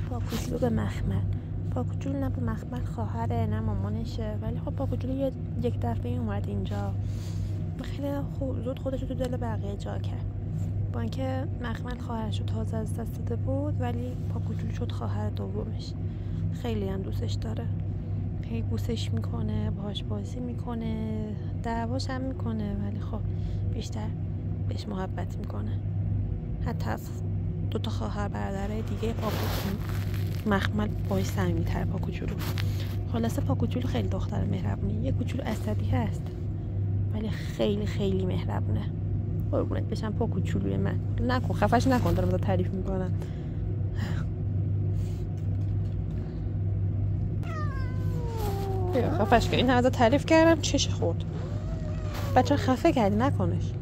پاکوجلو به مخمل. پاکوجلو نه به مخمل خواهره نه مامانشه، ولی خب پاکوجلو یک دفعه اومد اینجا خیلی زود خودش رو تو دل بقیه جا کرد. با اینکه مخمل خواهرش رو تازه از دست داده بود، ولی پاکوجلو شد خواهر دومش. خیلی هم دوستش داره، خیلی بوسش میکنه، باهاش بازی میکنه، دعواش هم میکنه، ولی خب بیشتر بهش محبت میکنه. حتی دو تا خواهر برادرای دیگه مخمل باهاش صمیمی‌تره پاکوجلو. خلاصه پاکوجلو خیلی دختر مهربونی، یه کوچولو عصبی هست ولی خیلی خیلی مهربونه. قربونت بشم پاکوجلوی من. نکن خفش نکن، دارم ازت تعریف میکنم. خفش که این ازت تعریف کردم چش خورد. بچه خفه کردی، نکنش.